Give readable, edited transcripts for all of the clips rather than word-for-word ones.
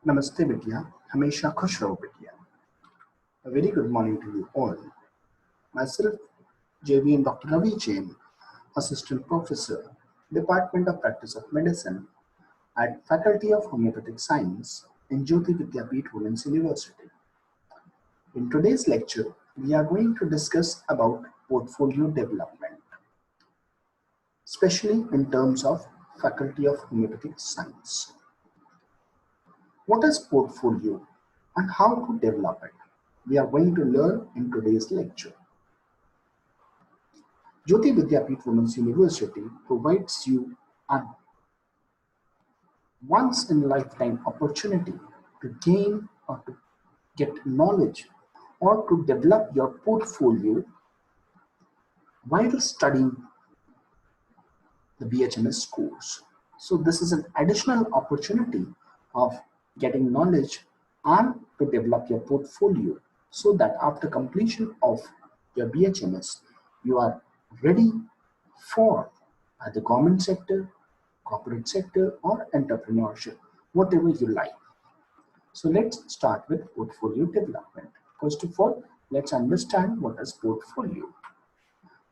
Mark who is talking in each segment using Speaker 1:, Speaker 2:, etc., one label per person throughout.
Speaker 1: Namaste Vidya, Hamesha Khush Raho Vidya. A very good morning to you all. Myself, JV'n Dr. Ravi Jain, Assistant Professor, Department of Practice of Medicine at Faculty of Homeopathic Science in JAYOTI VIDYAPEETH Women's University. In today's lecture, we are going to discuss about portfolio development, especially in terms of Faculty of Homeopathic Science. What is portfolio and how to develop it? We are going to learn in today's lecture. JAYOTI VIDYAPEETH Women's University provides you a once-in-a-lifetime opportunity to gain or to get knowledge or to develop your portfolio while studying the BHMS course. So this is an additional opportunity of getting knowledge and to develop your portfolio so that after completion of your BHMS, you are ready for the government sector, corporate sector, or entrepreneurship, whatever you like. So let's start with portfolio development. First of all, let's understand what is portfolio.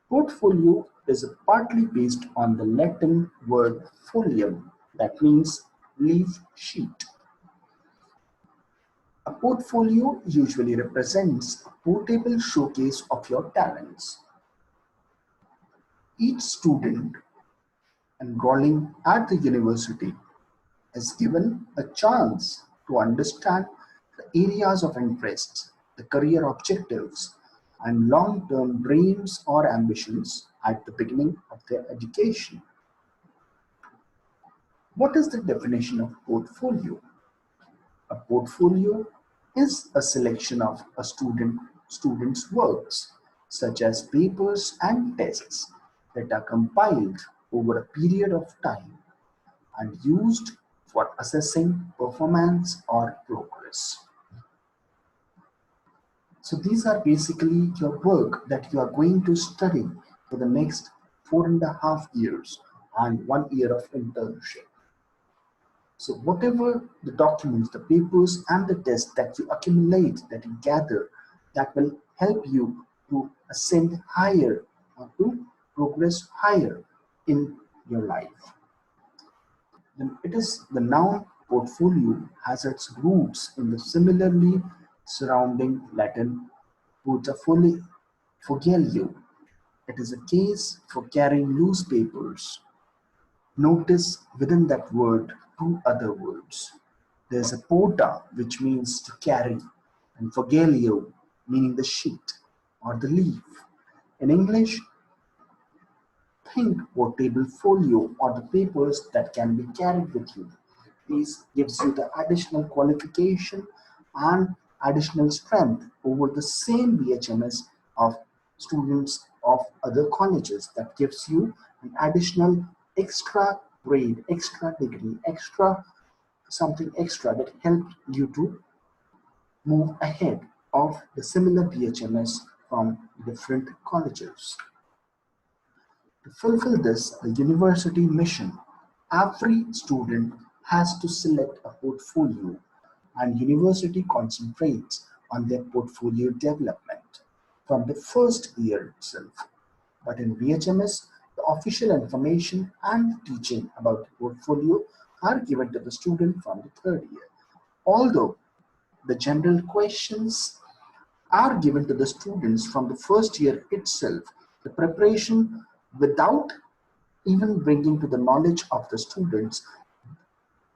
Speaker 1: Portfolio is partly based on the Latin word folium, that means leaf sheet. A portfolio usually represents a portable showcase of your talents. Each student enrolling at the university is given a chance to understand the areas of interest, the career objectives, and long-term dreams or ambitions at the beginning of their education. What is the definition of portfolio? A portfolio is a selection of a student's works, such as papers and tests, that are compiled over a period of time and used for assessing performance or progress. So these are basically your work that you are going to study for the next 4.5 years and 1 year of internship. So whatever the documents, the papers and the tests that you accumulate, that you gather, that will help you to ascend higher or to progress higher in your life. Then it is the noun portfolio has its roots in the similarly surrounding Latin portafolio. It is a case for carrying loose papers. Notice within that word two other words. There's a porta, which means to carry, and foglio, meaning the sheet or the leaf. In English, think portable folio or the papers that can be carried with you. This gives you the additional qualification and additional strength over the same BHMS of students of other colleges. That gives you an additional extra grade, extra degree, extra something extra that helps you to move ahead of the similar BHMS from different colleges. To fulfill this, the university mission, every student has to select a portfolio and university concentrates on their portfolio development from the first year itself. But in BHMS, the official information and teaching about the portfolio are given to the student from the third year. Although the general questions are given to the students from the first year itself, the preparation without even bringing to the knowledge of the students,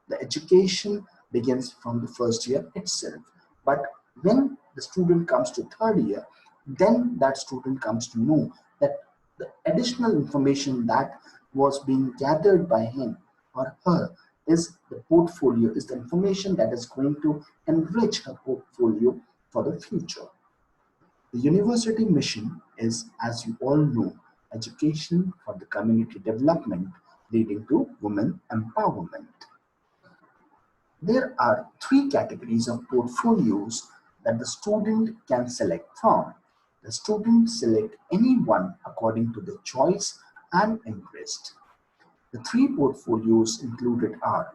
Speaker 1: the education begins from the first year itself. But when the student comes to third year, then that student comes to know that the additional information that was being gathered by him or her is the portfolio, is the information that is going to enrich her portfolio for the future. The university mission is, as you all know, education for the community development leading to women empowerment. There are three categories of portfolios that the student can select from. The student select any one according to their choice and interest. The three portfolios included are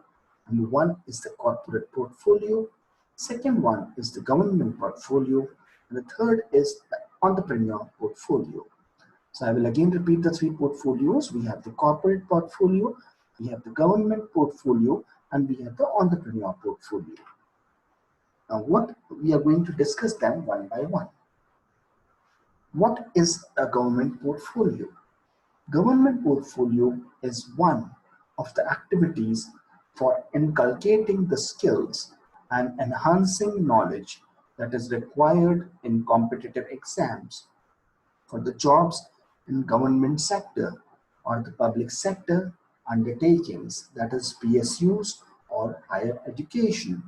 Speaker 1: Number one is the corporate portfolio, second one is the government portfolio, and the third is the entrepreneur portfolio. So I will again repeat the three portfolios. We have the corporate portfolio, we have the government portfolio, and we have the entrepreneur portfolio. Now what we are going to discuss them one by one. What is a government portfolio? Government portfolio is one of the activities for inculcating the skills and enhancing knowledge that is required in competitive exams for the jobs in government sector or the public sector undertakings, that is PSUs or higher education.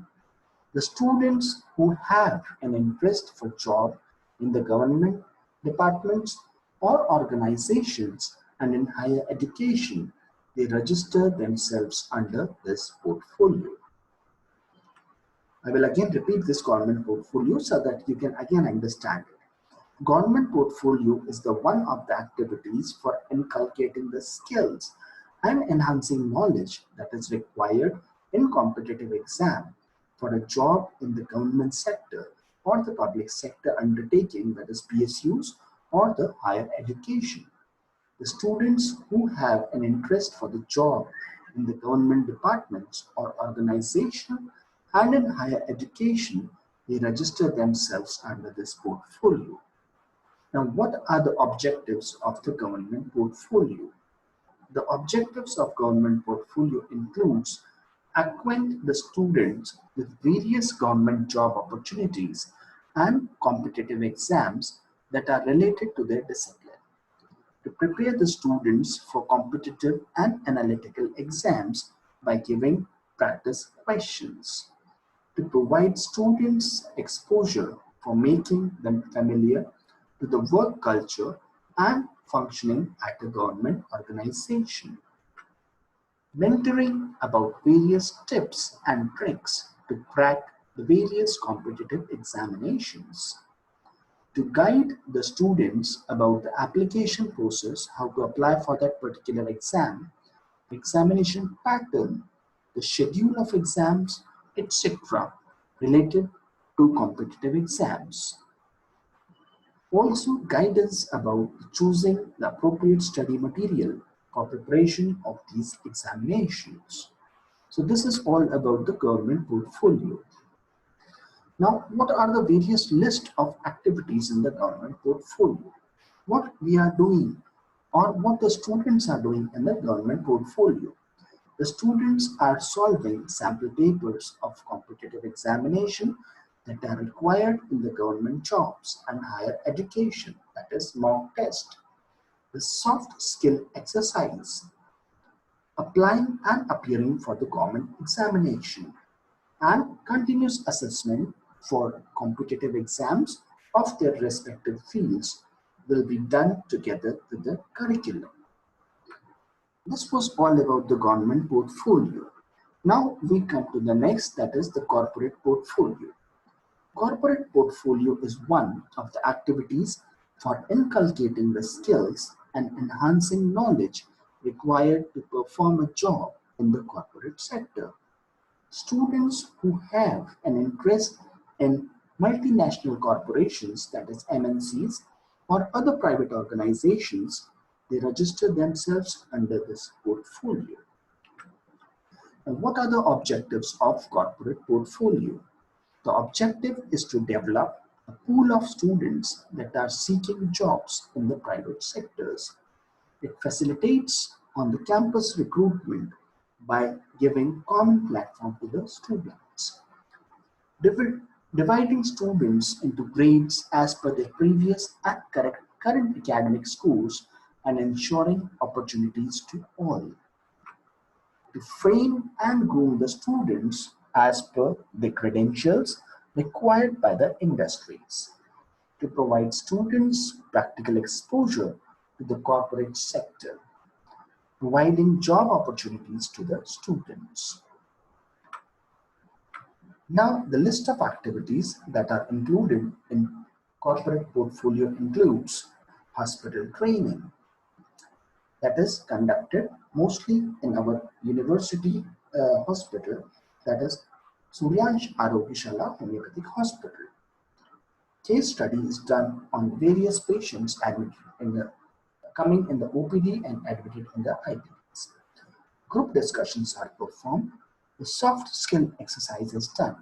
Speaker 1: The students who have an interest for job in the government departments or organizations and in higher education, they register themselves under this portfolio. I will again repeat this government portfolio so that you can again understand it. Government portfolio is the one of the activities for inculcating the skills and enhancing knowledge that is required in competitive exam for a job in the government sector or the public sector undertaking, that is PSUs or the higher education. The students who have an interest for the job in the government departments or organization and in higher education, they register themselves under this portfolio. Now, what are the objectives of the government portfolio? The objectives of government portfolio includes acquaint the students with various government job opportunities and competitive exams that are related to their discipline, to prepare the students for competitive and analytical exams by giving practice questions, to provide students exposure for making them familiar to the work culture and functioning at a government organization. Mentoring about various tips and tricks to crack the various competitive examinations. To guide the students about the application process, how to apply for that particular exam, the examination pattern, the schedule of exams, etc. related to competitive exams. Also guidance about choosing the appropriate study material for preparation of these examinations. So this is all about the government portfolio. Now, what are the various list of activities in the government portfolio? What we are doing or what the students are doing in the government portfolio. The students are solving sample papers of competitive examination that are required in the government jobs and higher education, that is mock test. The soft skill exercise, applying and appearing for the government examination, and continuous assessment for competitive exams of their respective fields will be done together with the curriculum. This was all about the government portfolio. Now we come to the next, that is the corporate portfolio. Corporate portfolio is one of the activities for inculcating the skills and enhancing knowledge required to perform a job in the corporate sector. Students who have an interest in multinational corporations, that is MNCs, or other private organizations, they register themselves under this portfolio. And what are the objectives of corporate portfolio? The objective is to develop a pool of students that are seeking jobs in the private sectors. It facilitates on the campus recruitment by giving common platform to the students. Dividing students into grades as per their previous and current academic scores and ensuring opportunities to all. To frame and groom the students as per the credentials required by the industries. To provide students practical exposure to the corporate sector, providing job opportunities to the students. Now, the list of activities that are included in corporate portfolio includes hospital training, that is conducted mostly in our university hospital, that is Suryansh Arogyshala Homeopathic Hospital. Case study is done on various patients admitted in the coming in the OPD and admitted in the IPDs. Group discussions are performed. The soft skill exercise is done.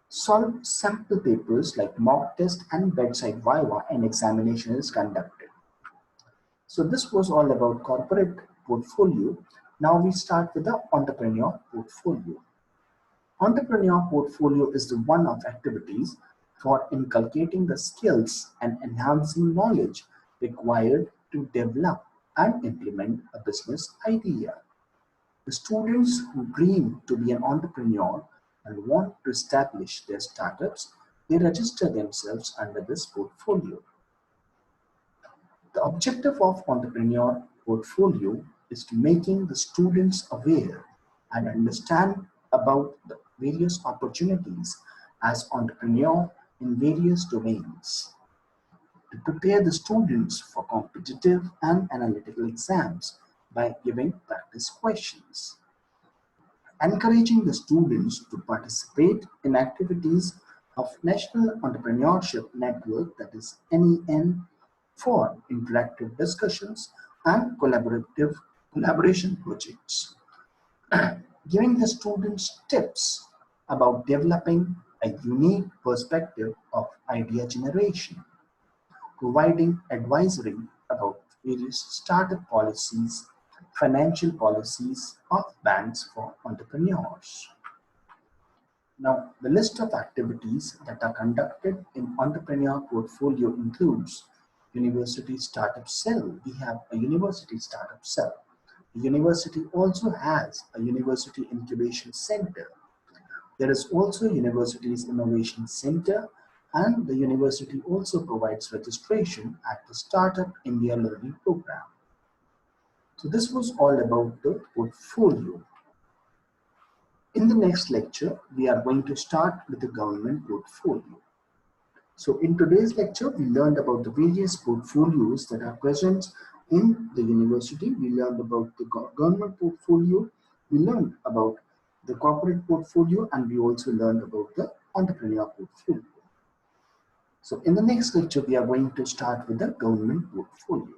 Speaker 1: Solve sample papers like mock test and bedside viva and examination is conducted. So this was all about corporate portfolio. Now we start with the entrepreneur portfolio. Entrepreneur portfolio is the one of activities for inculcating the skills and enhancing knowledge required to develop and implement a business idea. The students who dream to be an entrepreneur and want to establish their startups, they register themselves under this portfolio. The objective of entrepreneur portfolio is to making the students aware and understand about the various opportunities as entrepreneur in various domains, to prepare the students for competitive and analytical exams by giving practice questions, encouraging the students to participate in activities of National Entrepreneurship Network, that is NEN, for interactive discussions and collaboration projects, giving the students tips about developing a unique perspective of idea generation, providing advisory about various startup policies, financial policies of banks for entrepreneurs. Now, the list of activities that are conducted in entrepreneur portfolio includes University Startup Cell. We have a University Startup Cell. The university also has a University Incubation Center. There is also University's Innovation Center, and the university also provides registration at the Startup India Learning Program. So this was all about the portfolio. In the next lecture, we are going to start with the government portfolio. So in today's lecture, we learned about the various portfolios that are present in the university. We learned about the government portfolio. We learned about the corporate portfolio, and we also learned about the entrepreneur portfolio. So in the next lecture, we are going to start with the government portfolio.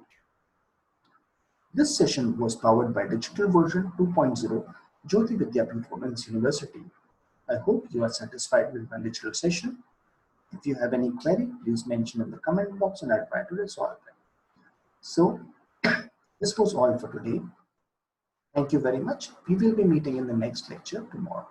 Speaker 1: This session was powered by Digital Version 2.0 JAYOTI VIDYAPEETH Women's University. I hope you are satisfied with my digital session. If you have any query, please mention in the comment box and I'll try to resolve them. So this was all for today. Thank you very much. We will be meeting in the next lecture tomorrow.